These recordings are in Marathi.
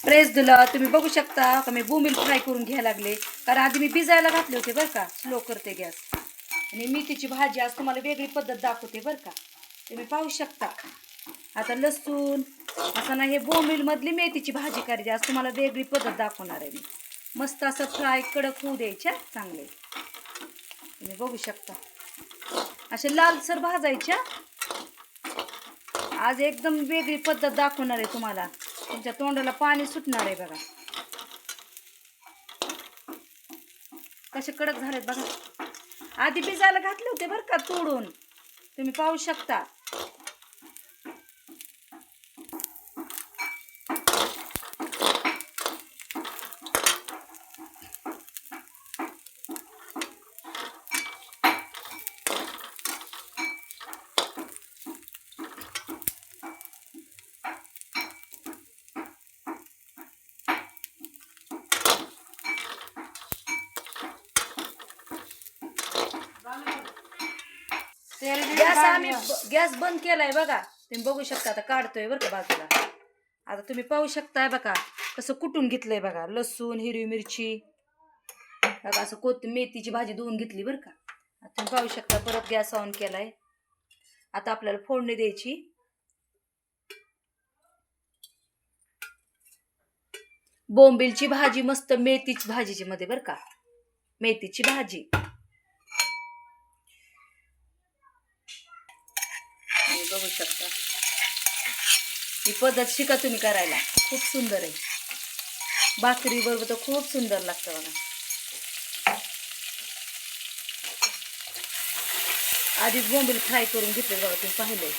प्रेस दिला तुम्ही बघू शकता का मी बोंबील फ्राय करून घ्यायला लागले, कारण आधी मी भिजायला घातले होते बरं का. स्लो करते गॅस. आणि मेथीची भाजी आज तुम्हाला वेगळी पद्धत दाखवते बरं का. तुम्ही पाहू शकता. आता लसूण असं नाही, हे बोंबील मधली मेथीची भाजी करायची. आज तुम्हाला वेगळी पद्धत दाखवणार आहे मी. मस्त असं फ्राय कडक होऊ द्यायच्या चांगले. तुम्ही बघू शकता असे लालसर भाजायच्या. आज एकदम वेगळी पद्धत दाखवणार आहे तुम्हाला. तुमच्या तोंडाला पाणी सुटणार आहे बघा. कसे कडक झालेत बघा. आधी भिजायला घातले होते बरं का तोडून. तुम्ही पाहू शकता. गॅस बंद केलाय बघा. तुम्ही बघू शकता. आता काढतोय बरं का बाजूला. आता तुम्ही पाहू शकताय बघा कसं कुटून घेतलंय बघा. लसूण, हिरवी मिरची बघा, असं मेथीची भाजी धुवून घेतली बरं का. तुम्ही पाहू शकता. परत गॅस ऑन केलाय. आता आपल्याला फोडणी द्यायची. बोंबीलची भाजी मस्त मेथीची भाजीची मध्ये बरं का. मेथीची भाजी बघू शकता. ही पद्धत शिका तुम्ही करायला. खूप सुंदर आहे. भाकरी बरोबर तर खूप सुंदर लागतं बघा. आधीच बोंबील फ्राय करून घेतले बघा. तुम्ही पाहिले.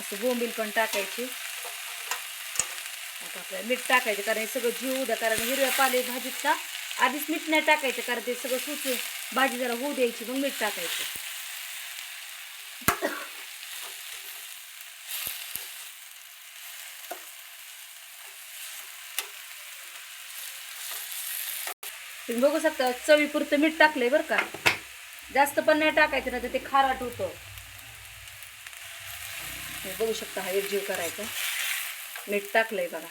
असं बोंबील पण टाकायची. आता आपल्याला मीठ टाकायचं, कारण हे सगळं जीव द्या. कारण हिरव्या पाले भाजीचा आधीच मीठ नाही टाकायचं, कारण ते सगळं सुचून भाजी जरा होऊ द्यायची, मग मीठ टाकायचं. तुम्ही बघू शकता. चवीपुरतं मीठ टाकलंय बरं का. जास्त पण नाही टाकायचं, नाही तर ते खारट होतं. बघू शकता. हा एकजीव करायचा. मीठ टाकलंय बघा.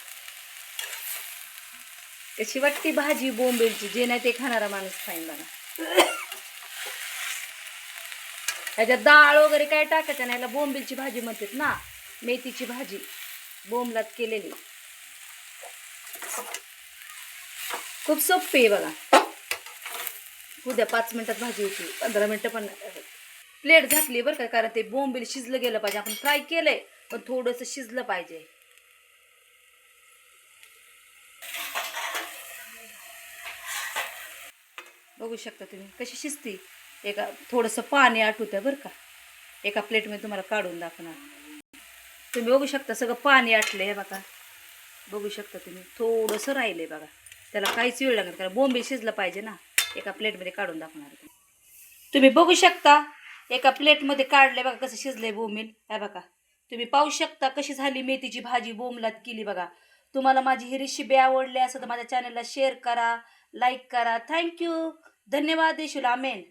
कशी वाटती भाजी बोंबीलची. जे नाही ते खाणारा माणूस खाईन बघा. ह्याच्यात डाळ वगैरे काय टाकायचं नाही. याला बोंबीलची भाजी म्हणतात ना. मेथीची भाजी बोंबलात केलेली. खूप सोपी आहे बघा. उद्या 5 मिनिटात भाजी होती. 15 मिनिटं पण. प्लेट झाकली बरं का, कारण ते बोंबील शिजलं गेलं पाहिजे. आपण फ्राय केलंय पण थोडंसं शिजलं पाहिजे. बघू शकता तुम्ही कशी शिजती. एका थोडंसं पाणी आटवतं बरं का. एका प्लेटमध्ये तुम्हाला काढून दाखवणार. तुम्ही बघू शकता सगळं पाणी आटलं आहे बघा. बघू शकता तुम्ही. थोडंसं राहिलंय बघा. त्याला काहीच वेळ लागणार, कारण बोंबील शिजलं पाहिजे ना. एका प्लेटमध्ये काढून दाखवणार. तुम्ही बघू शकता. एका प्लेटमध्ये काढले बघा कसं शिजलंय बोंबील. हे बघा. तुम्ही पाहू शकता कशी झाली मेथीची भाजी बोंबलात केली बघा. तुम्हाला माझी ही रेसिपी आवडली असेल तर माझ्या चॅनलला शेअर करा, लाईक करा. थँक्यू. धन्यवाद. देशूला आमेन.